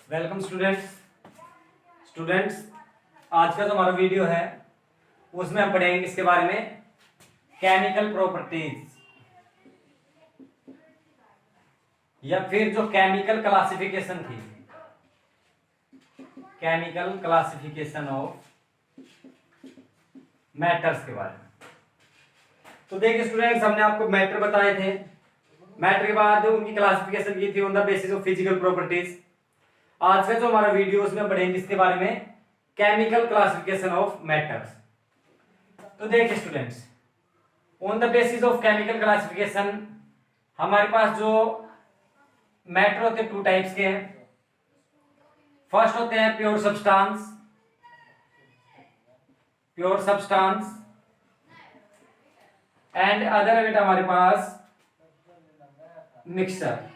Welcome students आज का जो हमारा वीडियो है उसमें हम पढ़ेंगे इसके बारे में केमिकल प्रॉपर्टीज या फिर जो केमिकल क्लासिफिकेशन थी, केमिकल क्लासिफिकेशन ऑफ मैटर्स के बारे में। तो देखिए स्टूडेंट्स, हमने आपको मैटर बताए थे। मैटर के बाद उनकी क्लासिफिकेशन की थी on the basis of physical properties. आज का जो हमारा वीडियो उसमें पढ़ेंगे इसके बारे में केमिकल क्लासिफिकेशन ऑफ मैटर्स। तो देखिए students, on the basis of chemical classification हमारे पास जो मैटर होते हैं टू टाइप्स के हैं। फर्स्ट होते हैं प्योर सब्सटेंस एंड अदर बेटा हमारे पास मिक्सचर।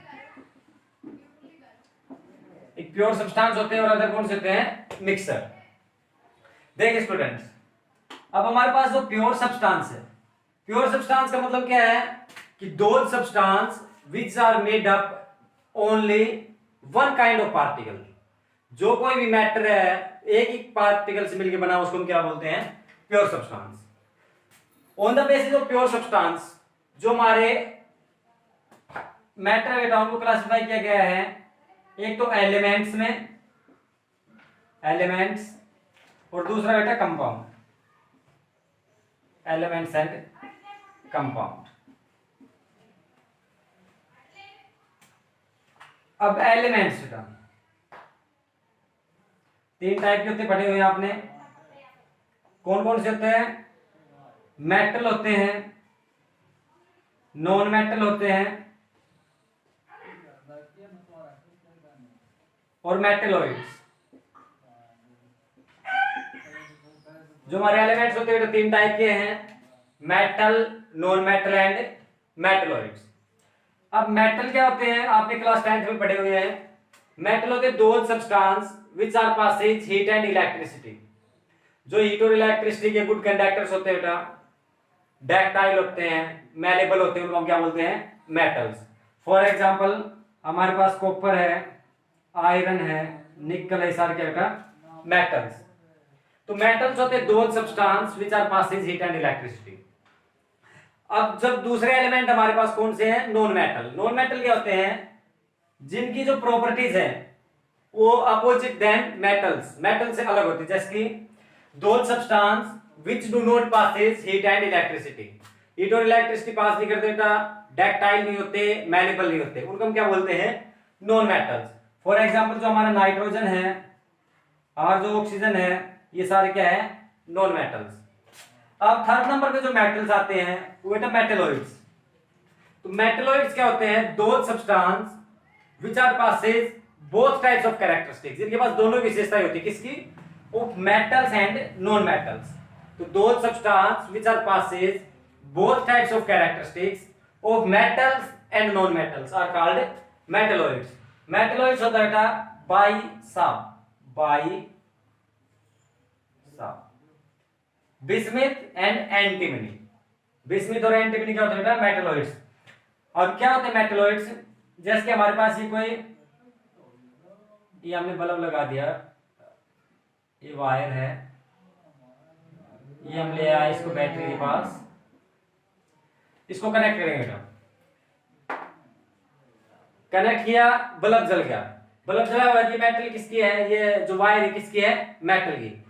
एक प्योर सब्सटेंस होते हैं और अदर कौन से होते हैं? मिक्सचर। देखिए स्टूडेंट्स, अब हमारे पास जो प्योर सब्सटेंस है, प्योर सब्सटेंस का मतलब क्या है कि those substance which are made up only one kind of particle. जो कोई भी मैटर है एक ही पार्टिकल से मिलकर बना, उसको हम क्या बोलते हैं? Pure substance. On the basis of pure substance जो हमारे मैटर है बेटा उनको क्लासिफाई किया गया है एक तो एलिमेंट्स में, एलिमेंट्स, और दूसरा बेटा कंपाउंड, एलिमेंट्स एंड कंपाउंड। अब एलिमेंट्स बेटा तीन टाइप के होते पढ़े हुए आपने। कौन कौन से होते हैं? मेटल होते हैं, नॉन मेटल होते हैं और मेटलॉइड्स। जो हमारे एलिमेंट्स होते हैं तीन टाइप के हैं, metal, non metal and metalloids. अब मेटल क्या होते हैं? आपने क्लास 10th में पढ़े हुए हैं। मेटल होते हैं those substance which are passes heat and electricity. जो हीट और इलेक्ट्रिसिटी के गुड कंडक्टर्स होते हैं बेटा, डक्टाइल होते हैं, मैलेबल होते हैं, उनको हम क्या बोलते हैं? मेटल्स। फॉर एग्जांपल हमारे पास कॉपर है, आयरन है, निकल है, सारे क्या बेटा? मेटल्स। तो मेटल्स होते हैं those substance which are passes heat and electricity. अब जब दूसरे एलिमेंट हमारे पास कौन से हैं? Non metal. नॉन मेटल क्या होते हैं? जिनकी जो प्रॉपर्टीज है वो अपोजिट देन मेटल्स, मेटल से अलग होती है। जैसे कि those substance which do not passes heat and electricity. Heat और इलेक्ट्रिसिटी पास नहीं करते बेटा, डक्टाइल नहीं होते, मैलेबल नहीं होते, उनको हम क्या बोलते हैं? Non metals. फॉर एग्जांपल जो हमारा नाइट्रोजन है और जो ऑक्सीजन है, ये सारे क्या है? Non metals. अब थर्ड नंबर पे जो मेटल्स आते हैं वो बेटा मेटलॉइड्स। तो मेटलॉइड्स क्या होते हैं? Those substance which are possess both types of characteristics. इनके पास दोनों विशेषताएं होती है। किसकी? Of metals and non metals. तो those substance which are possess both types of characteristics of metals and non metals are called metalloids. Metalloids होता है बेटा बाई साब, बिस्मिथ एंड एंटीमनी। बिस्मिथ और एंटीमनी क्या होता है बेटा? मेटलॉइड्स। और क्या होते हैं मेटलॉइड्स? जैसे कि हमारे पास ये हमने बल्ब लगा दिया, ये वायर है, ये हम ले आए इसको बैटरी के पास, इसको कनेक्ट करेंगे बेटा। कनेक्ट किया, बल्ब जल गया। बल्ब जला हुआ, ये मेटल किसकी है? ये जो वायर है किसकी है? मेटल की।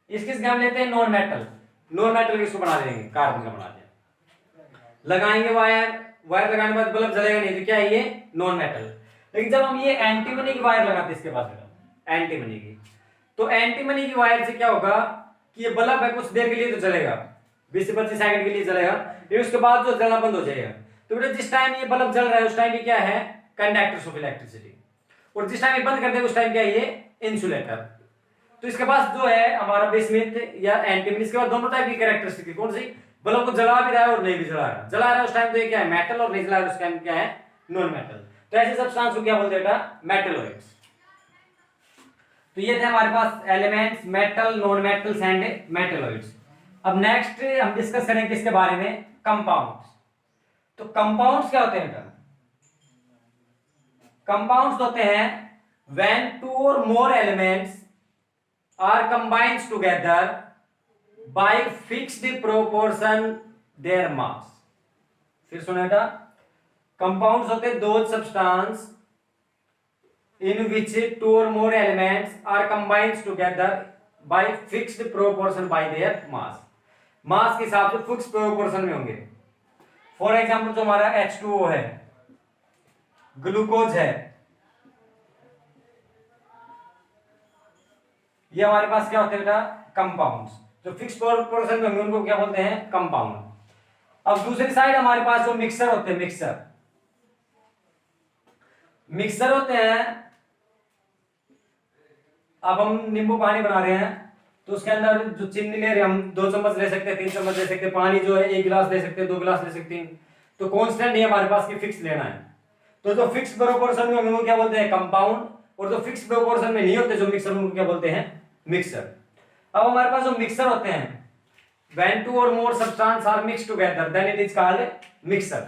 इसकी हम लेते हैं नॉन मेटल। नॉन मेटल किसको बना देंगे? कार्बन का बना देंगे। लगाएंगे वायर, वायर लगाने के बाद बल्ब जलेगा नहीं, तो क्या है? ये नॉन मेटल। लेकिन जब हम ये एंटीमनी की वायर लगाते हैं इसके पास बेटा, एंटीमनी की, तो एंटीमनी की वायर से क्या होगा कि ये बल्ब है कुछ देर के लिए तो जलेगा, 20 से 25 सेकंड के लिए जलेगा, फिर उसके बाद जो जलना बंद हो जाएगा। तो बेटा जिस टाइम ये बल्ब जल रहा है उस टाइम ये क्या है? Conductors of electricity. और जिस टाइम ये बंद कर देगा उस टाइम क्या है? ये इंसुलेटर। तो इसके पास जो है हमारा बिस्मिथ या एंटीमनी, इसके बाद दोनों टाइप की कैरेक्टरिस्टिक। कौन सी? बल्ब को जला भी रहा है और नहीं भी जला रहा है। जला रहा है उस टाइम तो ये क्या है? मेटल, और नहीं जला रहा है उस टाइम क्या है? Non metal. तो ऐसे सब्सटेंस को क्या बोलते हैं बेटा? मेटलॉइड्स। तो ये थे हमारे पास elements, metal, non metals and metalloids. अब नेक्स्ट हम डिस्कस करेंगे किसके बारे में? कंपाउंड्स। तो कंपाउंड्स क्या होते हैं बेटा? कंपाउंड्स होते हैं व्हेन टू और more elements are combined together by fixed proportion their mass. फिर सुना बेटा, कंपाउंड्स होते हैं दो substance in which two or more elements are combined together by fixed proportion by their mass। मास के हिसाब से फिक्स प्रोपोर्शन में होंगे। फॉर एग्जांपल जो हमारा H2O है, ग्लूकोज है, ये हमारे पास क्या होते हैं बेटा, कंपाउंड्स। जो फिक्स प्रोपोर्शन में होंगे उनको क्या बोलते हैं, कंपाउंड। अब दूसरी साइड हमारे पास जो मिक्सर होते हैं, मिक्सर होते हैं। अब हम नींबू पानी बना रहे हैं तो उसके अंदर जो चीनी ले रहे हैं, हम 2 चम्मच ले सकते हैं, 3 चम्मच ले सकते हैं, पानी जो है 1 गिलास ले सकते हैं, 2 गिलास ले सकते हैं। तो कांस्टेंट नहीं हमारे पास कि फिक्स लेना है। तो जो फिक्स प्रोपोर्शन में होंगे वो क्या बोलते हैं, कंपाउंड। और जो फिक्स प्रोपोर्शन में नहीं होते जो मिक्सर, उनको क्या बोलते हैं, मिक्सर। अब हमारे पास जो मिक्सर होते हैं, when two or more substances are mixed together then it is called mixer।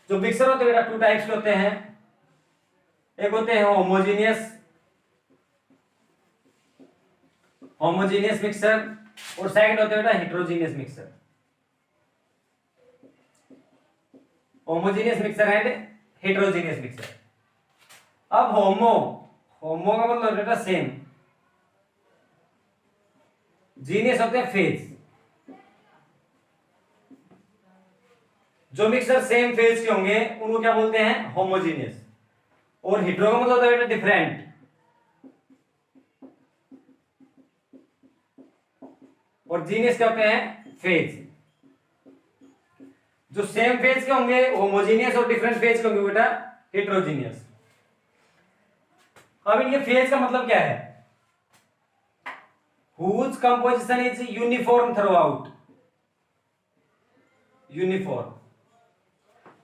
जो मिक्सर होते हैं बेटा 2 टाइप्स के होते हैं। एक होते हैं होमोजेनियस मिक्सर और सेकंड होते हैं बेटा heterogeneous mixer. Homogeneous mixer and heterogeneous mixer. अब होमो का मतलब बेटा सेम, जीनियस होते हैं फेज। जो मिक्सर सेम फेज के होंगे उनको क्या बोलते हैं, होमोजेनियस। और हेटेरो का मतलब होता है बेटा डिफरेंट। और जीनियस क्या होते हैं, फेज। जो सेम फेज के होंगे होमोजेनियस और डिफरेंट फेज के होंगे बेटा हेटेरोजेनियस। अब इनके फेज का मतलब क्या है, whose composition is uniform throughout। Uniform,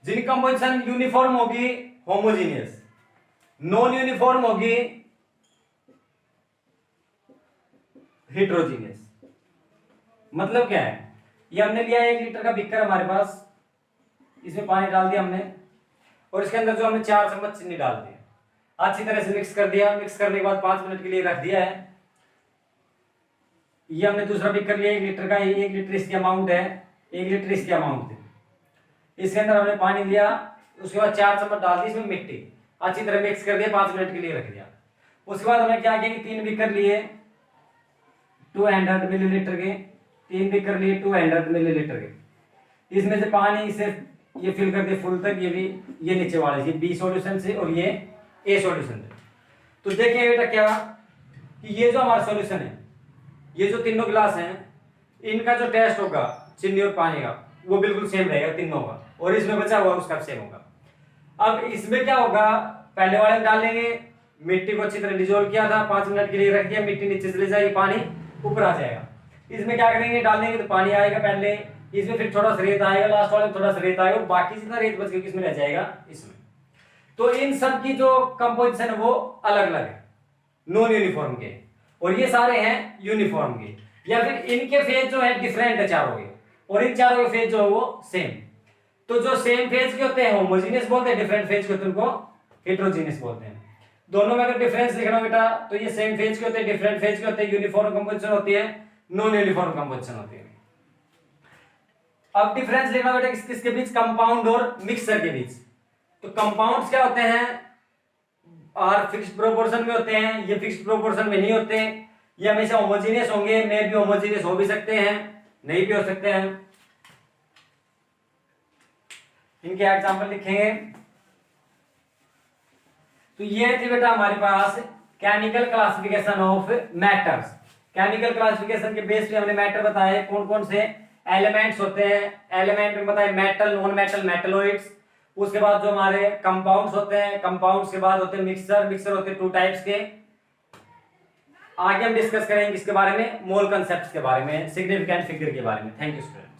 जिनकी कंपोजिशन यूनिफॉर्म होगी होमोजेनियस, नॉन यूनिफॉर्म होगी हेटेरोजेनियस। मतलब क्या है, ये हमने लिया 1 लीटर का बीकर हमारे पास, इसमें पानी डाल दिया हमने और इसके अंदर जो हमने 4 चम्मच चीनी डाल दी, अच्छी तरह से मिक्स कर दिया। मिक्स करने के बाद 5 मिनट के लिए रख दिया है। ये हमने दूसरा बीकर लिया 1 लीटर का, 1 लीटर इसकी अमाउंट है, 1 लीटर इसकी अमाउंट है। इसके अंदर हमने पानी लिया, उसके बाद 4 चम्मच डाल दी इसमें मिट्टी, अच्छी तरह मिक्स कर दिया, 5 मिनट के लिए रख दिया। उसके बाद हमने क्या किया कि 3 बीकर लिए 200 मिलीलीटर के, 3 बीकर लिए 200 मिलीलीटर के। इसमें से पानी से ये फिल कर दिया फुल तक, ये भी, ये नीचे वाले, ये बी सॉल्यूशन से और ये ए सॉल्यूशन से। तो देखिए बेटा क्या कि ये जो हमारा सॉल्यूशन है, ये जो तीनों गिलास हैं, इनका जो टेस्ट होगा चीनी और पानी का वो बिल्कुल सेम रहेगा तीनों का, और इसमें बचा हुआ उसका सेम होगा। अब इसमें क्या होगा, पहले वाले में डालेंगे, मिट्टी को अच्छी तरह डिजोल्व किया था, 5 मिनट के लिए रख दिया, मिट्टी नीचे चले जाएगी, पानी ऊपर आ जाएगा। इसमें क्या करेंगे, डालेंगे तो पानी आएगा पहले, इसमें फिर थोड़ा सा रेत आएगा, लास्ट वाले में थोड़ा सा रेत आएगा, और बाकी जितना रेत बच गया किसमें रह जाएगा, इसमें। तो इन सब की जो कंपोजिशन है वो अलग अलग है, नॉन यूनिफॉर्म के, और ये सारे हैं यूनिफॉर्म के। या फिर इनके फेज जो है डिफरेंट है चारों के, और इन चारों के फेज जो है वो सेम। तो जो सेम फेज के होते हैं होमोजेनियस बोलते हैं, डिफरेंट फेज के होते हैं उनको हेटेरोजेनियस बोलते हैं। दोनों में अगर डिफरेंस लिखना बेटा तो ये सेम फेज के होते हैं, डिफरेंट फेज के होते हैं, यूनिफॉर्म कंपोजिशन होती है, नॉन यूनिफॉर्म कंपोजिशन होती है। अब डिफरेंस लिखना बेटा किसके बीच, कंपाउंड और मिक्सर के बीच। तो कंपाउंड्स क्या होते हैं, आर फिक्स्ड प्रोपोर्शन में होते हैं, ये फिक्स्ड प्रोपोर्शन में नहीं होते। ये हमेशा होमोजेनियस होंगे, मे भी होमोजेनियस हो भी सकते हैं, नहीं भी हो सकते हैं। इनके एग्जांपल लिखेंगे। तो ये थी बेटा हमारे पास chemical classification of matters. Chemical classification के बेस पे हमने मैटर बताए, कौन कौन से एलिमेंट्स होते हैं। एलिमेंट में बताए मेटल, नॉन मेटल, मेटलॉइड्स। उसके बाद जो हमारे कंपाउंड्स होते हैं, कंपाउंड्स के बाद होते हैं मिक्सर, मिक्सर होते हैं 2 टाइप्स के। आगे हम डिस्कस करेंगे इसके बारे में, मोल कंसेप्ट के बारे में, सिग्निफिकेंट फिगर के बारे में। Thank you student.